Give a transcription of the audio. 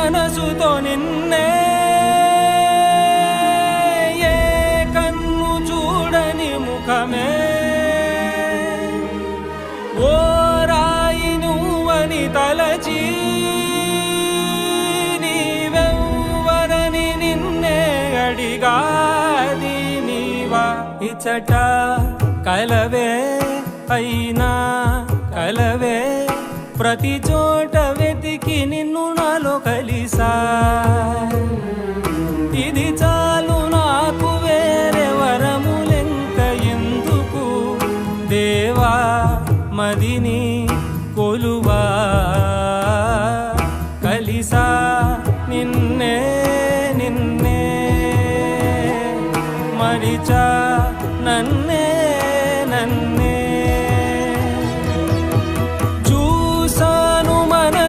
మనసుతో నిన్నే ఏ కన్ను చూడని ముఖమే ఓ రాయి నువ్వని తలచి నీవెవ్వరని నిన్నే అడిగాది నీవా ఇచ్చట కలవే అయినా కలవే ప్రతి చోట వెతికి నిన్ను నాలో కలిసా